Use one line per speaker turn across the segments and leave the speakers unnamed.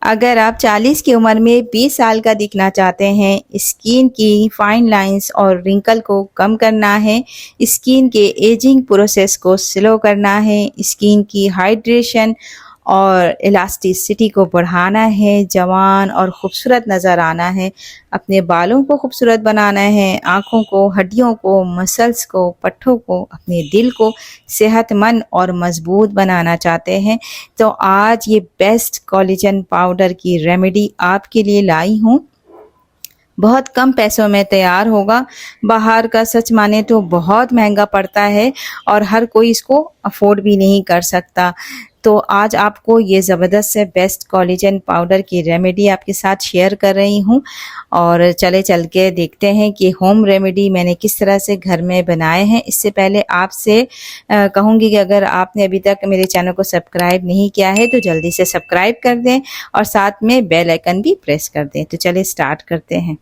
अगर आप 40 की उम्र में 20 साल का दिखना चाहते हैं, स्किन की फाइन लाइंस और रिंकल को कम करना है, स्किन के एजिंग प्रोसेस को स्लो करना है, स्किन की हाइड्रेशन और इलास्टिसिटी को बढ़ाना है, जवान और खूबसूरत नज़र आना है, अपने बालों को खूबसूरत बनाना है, आँखों को, हड्डियों को, मसल्स को, पट्ठों को, अपने दिल को सेहतमंद और मज़बूत बनाना चाहते हैं, तो आज ये बेस्ट कोलेजन पाउडर की रेमेडी आपके लिए लाई हूँ। बहुत कम पैसों में तैयार होगा। बाहर का सच माने तो बहुत महंगा पड़ता है और हर कोई इसको अफोर्ड भी नहीं कर सकता। तो आज आपको ये ज़बरदस्त से बेस्ट कोलेजन पाउडर की रेमेडी आपके साथ शेयर कर रही हूँ और चल के देखते हैं कि होम रेमेडी मैंने किस तरह से घर में बनाए हैं। इससे पहले आपसे कहूँगी कि अगर आपने अभी तक मेरे चैनल को सब्सक्राइब नहीं किया है तो जल्दी से सब्सक्राइब कर दें और साथ में बेल आइकन भी प्रेस कर दें। तो चलिए स्टार्ट करते हैं।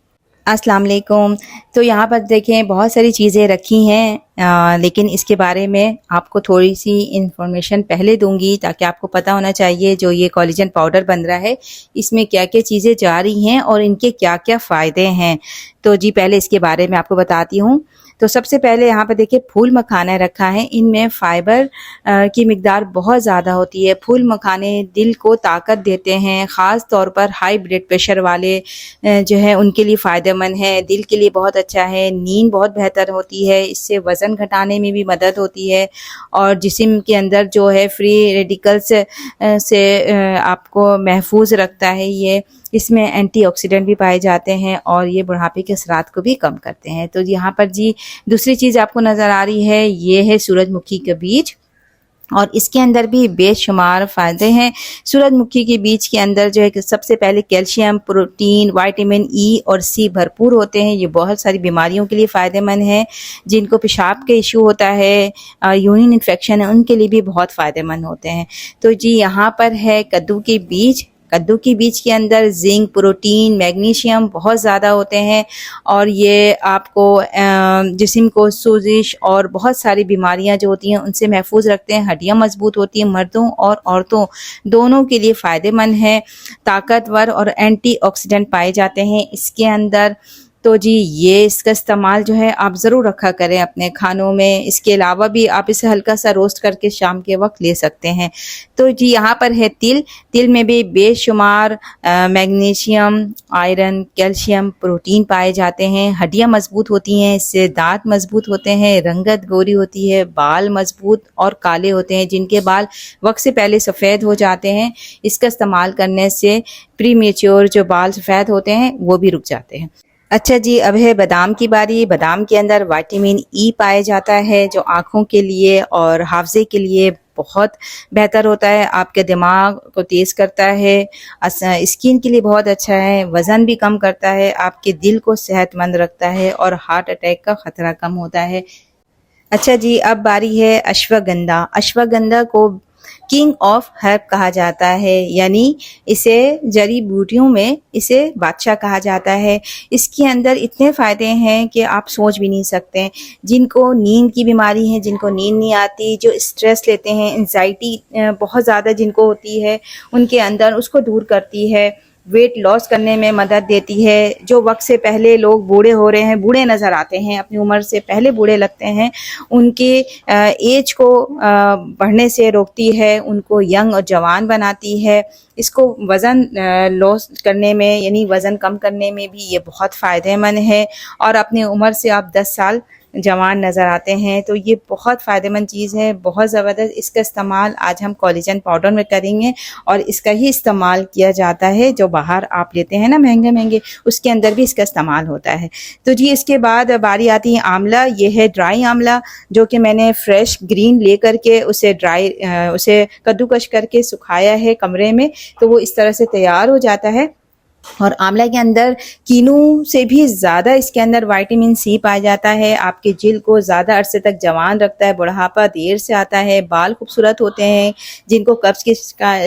अस्सलाम वालेकुम। तो यहाँ पर देखें बहुत सारी चीज़ें रखी हैं, लेकिन इसके बारे में आपको थोड़ी सी इन्फॉर्मेशन पहले दूंगी ताकि आपको पता होना चाहिए जो ये कोलेजन पाउडर बन रहा है इसमें क्या क्या चीज़ें जा रही हैं और इनके क्या क्या फ़ायदे हैं। तो जी पहले इसके बारे में आपको बताती हूँ। तो सबसे पहले यहाँ पर देखिए फूल मखाना रखा है। इनमें फाइबर की मिकदार बहुत ज़्यादा होती है। फूल मखाने दिल को ताकत देते हैं, ख़ास तौर पर हाई ब्लड प्रेशर वाले जो है उनके लिए फ़ायदेमंद है। दिल के लिए बहुत अच्छा है। नींद बहुत बेहतर होती है। इससे वज़न घटाने में भी मदद होती है और जिस्म के अंदर जो है फ्री रेडिकल्स से आपको महफूज रखता है। ये इसमें एंटीऑक्सीडेंट भी पाए जाते हैं और ये बुढ़ापे के असरात को भी कम करते हैं। तो यहाँ पर जी दूसरी चीज़ आपको नज़र आ रही है, ये है सूरजमुखी के बीज और इसके अंदर भी बेशुमार फ़ायदे हैं। सूरजमुखी के बीज के अंदर जो है कि सबसे पहले कैल्शियम, प्रोटीन, विटामिन ई और सी भरपूर होते हैं। ये बहुत सारी बीमारियों के लिए फ़ायदेमंद है। जिनको पेशाब के इशू होता है, यूरिन इन्फेक्शन है, उनके लिए भी बहुत फ़ायदेमंद होते हैं। तो जी यहाँ पर है कद्दू के बीज। कद्दू के बीज के अंदर जिंक, प्रोटीन, मैग्नीशियम बहुत ज़्यादा होते हैं और ये आपको जिस्म को सूजिश और बहुत सारी बीमारियां जो होती हैं उनसे महफूज रखते हैं। हड्डियां मजबूत होती हैं। मर्दों और औरतों दोनों के लिए फ़ायदेमंद है। ताकतवर और एंटीऑक्सीडेंट पाए जाते हैं इसके अंदर। तो जी ये इसका इस्तेमाल जो है आप ज़रूर रखा करें अपने खानों में। इसके अलावा भी आप इसे हल्का सा रोस्ट करके शाम के वक्त ले सकते हैं। तो जी यहाँ पर है तिल। तिल में भी बेशुमार मैग्नीशियम, आयरन, कैल्शियम, प्रोटीन पाए जाते हैं। हड्डियाँ मजबूत होती हैं, इससे दांत मजबूत होते हैं, रंगत गोरी होती है, बाल मजबूत और काले होते हैं। जिनके बाल वक्त से पहले सफ़ेद हो जाते हैं, इसका इस्तेमाल करने से प्री मेच्योर जो बाल सफ़ेद होते हैं वो भी रुक जाते हैं। अच्छा जी अब है बादाम की बारी। बादाम के अंदर विटामिन ई पाया जाता है जो आँखों के लिए और हाफजे के लिए बहुत बेहतर होता है। आपके दिमाग को तेज़ करता है, स्किन के लिए बहुत अच्छा है, वज़न भी कम करता है, आपके दिल को सेहतमंद रखता है और हार्ट अटैक का ख़तरा कम होता है। अच्छा जी अब बारी है अश्वगंधा। अश्वगंधा को किंग ऑफ हर्ब कहा जाता है, यानी इसे जड़ी बूटियों में इसे बादशाह कहा जाता है। इसके अंदर इतने फ़ायदे हैं कि आप सोच भी नहीं सकते। जिनको नींद की बीमारी है, जिनको नींद नहीं आती, जो स्ट्रेस लेते हैं, एंजाइटी बहुत ज़्यादा जिनको होती है उनके अंदर, उसको दूर करती है। वेट लॉस करने में मदद देती है। जो वक्त से पहले लोग बूढ़े हो रहे हैं, बूढ़े नज़र आते हैं, अपनी उम्र से पहले बूढ़े लगते हैं, उनके एज को बढ़ने से रोकती है, उनको यंग और जवान बनाती है। इसको वज़न लॉस करने में यानी वज़न कम करने में भी ये बहुत फ़ायदेमंद है और अपनी उम्र से आप 10 साल जवान नज़र आते हैं। तो ये बहुत फ़ायदेमंद चीज़ है, बहुत ज़बरदस्त। इसका इस्तेमाल आज हम कोलेजन पाउडर में करेंगे और इसका ही इस्तेमाल किया जाता है जो बाहर आप लेते हैं ना महंगे महंगे, उसके अंदर भी इसका इस्तेमाल होता है। तो जी इसके बाद बारी आती है आंवला। ये है ड्राई आंवला जो कि मैंने फ्रेश ग्रीन ले करके उसे कद्दूकश करके सुखाया है कमरे में, तो वो इस तरह से तैयार हो जाता है। और आंवला के अंदर कीनू से भी ज़्यादा इसके अंदर विटामिन सी पाया जाता है। आपके जिल्द को ज़्यादा अरसे तक जवान रखता है, बुढ़ापा देर से आता है, बाल खूबसूरत होते हैं। जिनको कब्ज़ की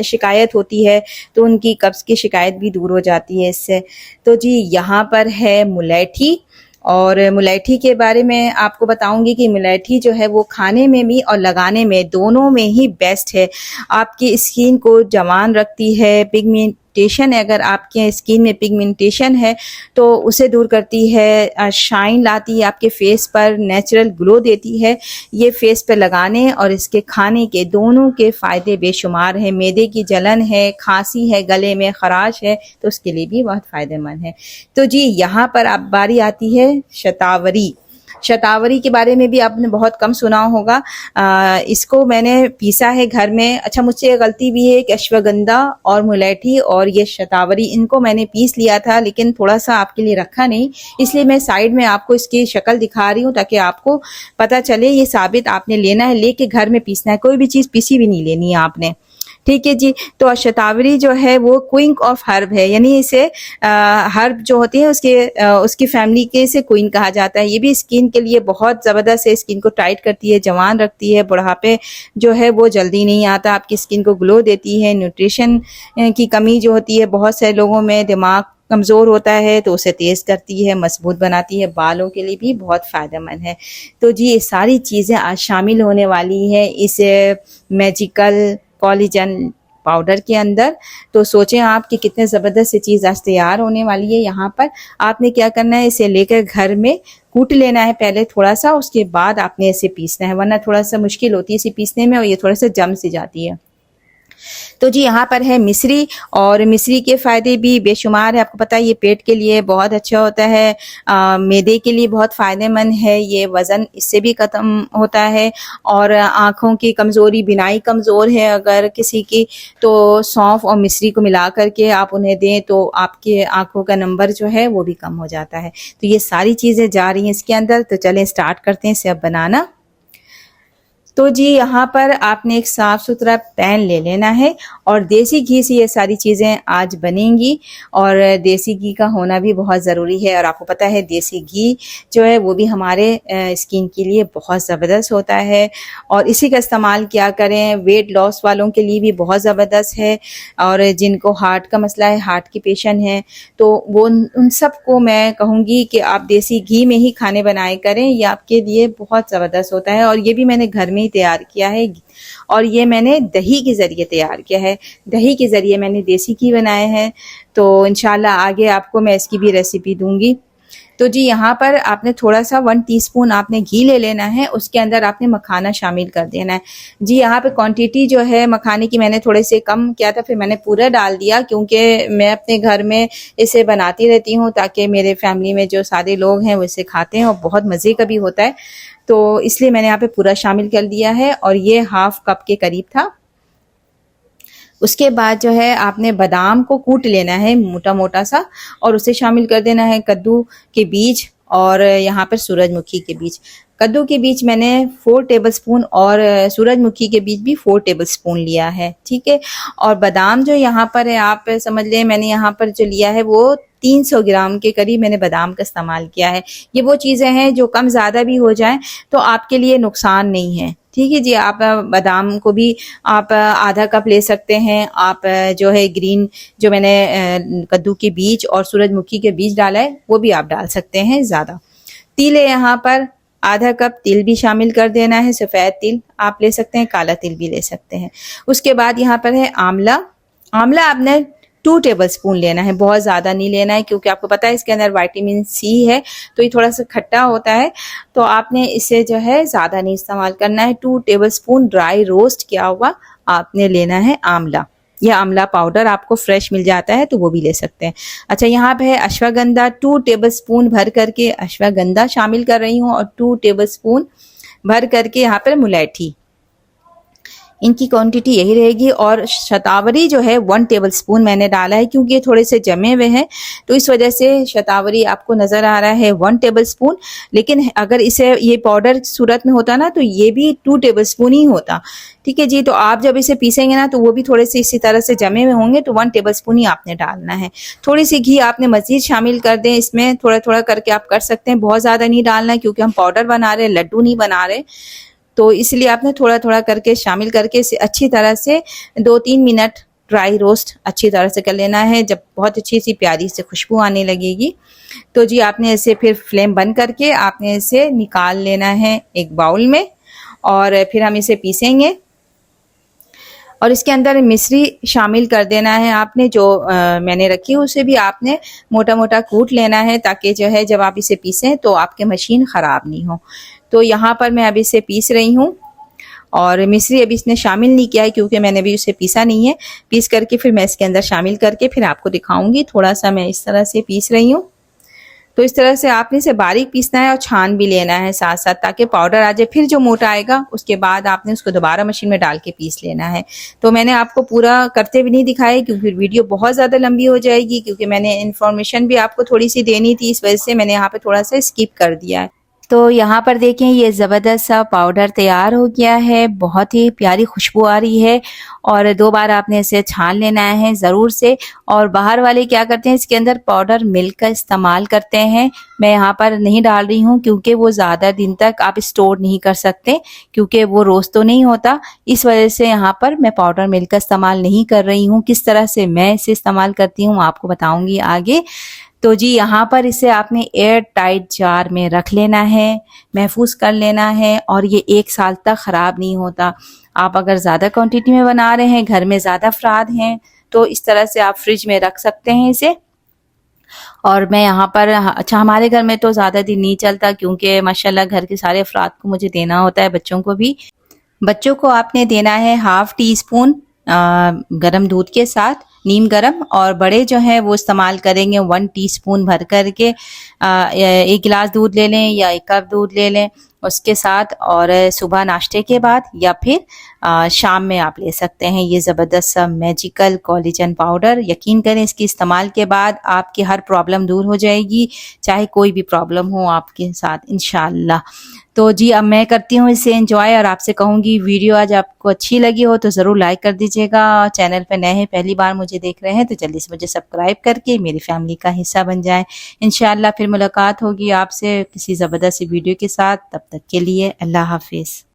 शिकायत होती है तो उनकी कब्ज़ की शिकायत भी दूर हो जाती है इससे। तो जी यहाँ पर है मुलैठी और मुलैठी के बारे में आपको बताऊंगी कि मुलैठी जो है वो खाने में भी और लगाने में दोनों में ही बेस्ट है। आपकी स्किन को जवान रखती है, पिगमेंट पिगमेंटेशन है, अगर आपके स्किन में पिगमेंटेशन है तो उसे दूर करती है, शाइन लाती है आपके फेस पर, नेचुरल ग्लो देती है। ये फेस पे लगाने और इसके खाने के दोनों के फ़ायदे बेशुमार हैं। मैदे की जलन है, खांसी है, गले में खराश है तो उसके लिए भी बहुत फ़ायदेमंद है। तो जी यहाँ पर अब बारी आती है शतावरी। शतावरी के बारे में भी आपने बहुत कम सुना होगा। इसको मैंने पीसा है घर में। अच्छा, मुझसे ये गलती भी है कि अश्वगंधा और मुलेठी और ये शतावरी इनको मैंने पीस लिया था, लेकिन थोड़ा सा आपके लिए रखा नहीं, इसलिए मैं साइड में आपको इसकी शक्ल दिखा रही हूँ ताकि आपको पता चले। ये साबित आपने लेना है, लेके घर में पीसना है, कोई भी चीज़ पीसी भी नहीं लेनी है आपने, ठीक है जी। तो शतावरी जो है वो क्वीन ऑफ हर्ब है, यानी इसे हर्ब जो होती है उसकी फैमिली के इसे क्वीन कहा जाता है। ये भी स्किन के लिए बहुत ज़बरदस्त है, स्किन को टाइट करती है, जवान रखती है, बुढ़ापे जो है वो जल्दी नहीं आता, आपकी स्किन को ग्लो देती है। न्यूट्रिशन की कमी जो होती है बहुत से लोगों में, दिमाग कमज़ोर होता है तो उसे तेज़ करती है, मजबूत बनाती है, बालों के लिए भी बहुत फ़ायदेमंद है। तो जी ये सारी चीज़ें आज शामिल होने वाली है इस मैजिकल कोलेजन पाउडर के अंदर। तो सोचें आप कि कितने ज़बरदस्त सी चीज़ आज तैयार होने वाली है। यहाँ पर आपने क्या करना है, इसे लेकर घर में कूट लेना है पहले थोड़ा सा, उसके बाद आपने इसे पीसना है, वरना थोड़ा सा मुश्किल होती है इसे पीसने में और ये थोड़ा सा जम सी जाती है। तो जी यहाँ पर है मिश्री, और मिश्री के फ़ायदे भी बेशुमार है। आपको पता है ये पेट के लिए बहुत अच्छा होता है, मैदे के लिए बहुत फ़ायदेमंद है, ये वज़न इससे भी ख़त्म होता है। और आँखों की कमज़ोरी, बिनाई कमज़ोर है अगर किसी की, तो सौंफ और मिश्री को मिला करके आप उन्हें दें तो आपके आँखों का नंबर जो है वो भी कम हो जाता है। तो ये सारी चीज़ें जा रही हैं इसके अंदर। तो चलें स्टार्ट करते हैं इसे अब बनाना। तो जी यहाँ पर आपने एक साफ़ सुथरा पैन ले लेना है और देसी घी से ये सारी चीज़ें आज बनेंगी, और देसी घी का होना भी बहुत ज़रूरी है। और आपको पता है देसी घी जो है वो भी हमारे स्किन के लिए बहुत ज़बरदस्त होता है, और इसी का इस्तेमाल क्या करें, वेट लॉस वालों के लिए भी बहुत ज़बरदस्त है, और जिनको हार्ट का मसला है, हार्ट की पेशेंट हैं, तो वो उन सब को मैं कहूँगी कि आप देसी घी में ही खाने बनाए करें, ये आपके लिए बहुत ज़बरदस्त होता है। और ये भी मैंने घर में तैयार किया है, और ये मैंने दही के ज़रिए तैयार किया है। दही के ज़रिए मैंने देसी घी बनाए हैं, तो इंशाल्लाह आगे आपको मैं इसकी भी रेसिपी दूंगी। तो जी यहाँ पर आपने थोड़ा सा 1 टीस्पून आपने घी ले लेना है, उसके अंदर आपने मखाना शामिल कर देना है। जी यहाँ पे क्वांटिटी जो है मखाने की मैंने थोड़े से कम किया था, फिर मैंने पूरा डाल दिया, क्योंकि मैं अपने घर में इसे बनाती रहती हूँ ताकि मेरे फैमिली में जो सारे लोग हैं वो इसे खाते हैं और बहुत मज़े का भी होता है, तो इसलिए मैंने यहाँ पे पूरा शामिल कर दिया है। और ये हाफ कप के करीब था। उसके बाद जो है आपने बादाम को कूट लेना है मोटा मोटा सा, और उसे शामिल कर देना है, कद्दू के बीज और यहाँ पर सूरजमुखी के बीज। कद्दू के बीज मैंने 4 टेबलस्पून और सूरजमुखी के बीज भी 4 टेबलस्पून लिया है, ठीक है। और बादाम जो यहाँ पर है आप समझ लें, मैंने यहाँ पर जो लिया है वो 300 ग्राम के करीब मैंने बादाम का इस्तेमाल किया है। ये वो चीज़ें हैं जो कम ज़्यादा भी हो जाएं तो आपके लिए नुकसान नहीं है, ठीक है जी। आप बादाम को भी आप आधा कप ले सकते हैं। आप जो है ग्रीन जो मैंने कद्दू के बीज और सूरजमुखी के बीज डाला है वो भी आप डाल सकते हैं ज़्यादा। तिल है यहाँ पर, आधा कप तिल भी शामिल कर देना है। सफ़ेद तिल आप ले सकते हैं, काला तिल भी ले सकते हैं। उसके बाद यहाँ पर है आंवला। आंवला आपने 2 टेबलस्पून लेना है, बहुत ज़्यादा नहीं लेना है, क्योंकि आपको पता है इसके अंदर विटामिन सी है तो ये थोड़ा सा खट्टा होता है, तो आपने इसे जो है ज़्यादा नहीं इस्तेमाल करना है। 2 टेबलस्पून ड्राई रोस्ट किया हुआ आपने लेना है आंवला। यह आंवला पाउडर आपको फ्रेश मिल जाता है तो वो भी ले सकते हैं। अच्छा यहाँ पे है अश्वगंधा, 2 टेबलस्पून भर करके अश्वगंधा शामिल कर रही हूँ, और 2 टेबलस्पून भर करके यहाँ पर मुलेठी। इनकी क्वांटिटी यही रहेगी। और शतावरी जो है 1 टेबलस्पून मैंने डाला है, क्योंकि ये थोड़े से जमे हुए हैं तो इस वजह से शतावरी आपको नज़र आ रहा है 1 टेबलस्पून। लेकिन अगर इसे ये पाउडर सूरत में होता ना तो ये भी 2 टेबलस्पून ही होता, ठीक है जी। तो आप जब इसे पीसेंगे ना तो वो भी थोड़े से इसी तरह से जमे हुए होंगे, तो 1 टेबलस्पून ही आपने डालना है। थोड़ी सी घी आपने मज़ीद शामिल कर दें इसमें, थोड़ा थोड़ा करके आप कर सकते हैं, बहुत ज़्यादा नहीं डालना है क्योंकि हम पाउडर बना रहे हैं, लड्डू नहीं बना रहे, तो इसलिए आपने थोड़ा थोड़ा करके शामिल करके इसे अच्छी तरह से 2-3 मिनट ड्राई रोस्ट अच्छी तरह से कर लेना है। जब बहुत अच्छी सी प्यारी से खुशबू आने लगेगी तो जी आपने इसे फिर फ्लेम बंद करके आपने इसे निकाल लेना है एक बाउल में, और फिर हम इसे पीसेंगे। और इसके अंदर मिश्री शामिल कर देना है आपने। जो मैंने रखी है उसे भी आपने मोटा मोटा कूट लेना है, ताकि जो है जब आप इसे पीसें तो आपके मशीन ख़राब नहीं हो। तो यहाँ पर मैं अभी इसे पीस रही हूँ, और मिश्री अभी इसने शामिल नहीं किया है क्योंकि मैंने अभी उसे पीसा नहीं है। पीस करके फिर मैं इसके अंदर शामिल करके फिर आपको दिखाऊंगी। थोड़ा सा मैं इस तरह से पीस रही हूँ। तो इस तरह से आपने इसे बारीक पीसना है और छान भी लेना है साथ साथ, ताकि पाउडर आ जाए। फिर जो मोटा आएगा उसके बाद आपने उसको दोबारा मशीन में डाल के पीस लेना है। तो मैंने आपको पूरा करते भी नहीं दिखाया क्योंकि फिर वीडियो बहुत ज़्यादा लंबी हो जाएगी, क्योंकि मैंने इन्फॉर्मेशन भी आपको थोड़ी सी देनी थी, इस वजह से मैंने यहाँ पे थोड़ा सा स्किप कर दिया है। तो यहाँ पर देखें ये ज़बरदस्त सा पाउडर तैयार हो गया है, बहुत ही प्यारी खुशबू आ रही है। और 2 बार आपने इसे छान लेना है ज़रूर से। और बाहर वाले क्या करते हैं, इसके अंदर पाउडर मिल्क का इस्तेमाल करते हैं। मैं यहाँ पर नहीं डाल रही हूँ क्योंकि वो ज़्यादा दिन तक आप स्टोर नहीं कर सकते, क्योंकि वो रोज़ तो नहीं होता। इस वजह से यहाँ पर मैं पाउडर मिल्क का इस्तेमाल नहीं कर रही हूँ। किस तरह से मैं इसे इस्तेमाल करती हूँ आपको बताऊँगी आगे। तो जी यहाँ पर इसे आपने एयर टाइट जार में रख लेना है, महफूज कर लेना है, और ये 1 साल तक ख़राब नहीं होता। आप अगर ज़्यादा क्वांटिटी में बना रहे हैं, घर में ज़्यादा अफराद हैं, तो इस तरह से आप फ्रिज में रख सकते हैं इसे। और मैं यहाँ पर अच्छा, हमारे घर में तो ज़्यादा दिन नहीं चलता क्योंकि माशाल्लाह घर के सारे अफराद को मुझे देना होता है, बच्चों को भी। बच्चों को आपने देना है 1/2 टीस्पून गरम दूध के साथ, नीम गरम। और बड़े जो हैं वो इस्तेमाल करेंगे 1 टीस्पून भर करके। 1 गिलास दूध ले लें या 1 कप दूध ले लें उसके साथ, और सुबह नाश्ते के बाद या फिर शाम में आप ले सकते हैं ये ज़बरदस्त सा मैजिकल कोलेजन पाउडर। यकीन करें इसके इस्तेमाल के बाद आपकी हर प्रॉब्लम दूर हो जाएगी, चाहे कोई भी प्रॉब्लम हो आपके साथ इंशाअल्लाह। तो जी अब मैं करती हूँ इसे एंजॉय, और आपसे कहूँगी वीडियो आज आपको अच्छी लगी हो तो ज़रूर लाइक कर दीजिएगा। चैनल पर नए हैं, पहली बार मुझे देख रहे हैं, तो जल्दी से मुझे सब्सक्राइब करके मेरी फैमिली का हिस्सा बन जाएं। इंशाअल्लाह फिर मुलाकात होगी आपसे किसी ज़बरदस्त वीडियो के साथ। तब तक के लिए अल्लाह हाफिज़।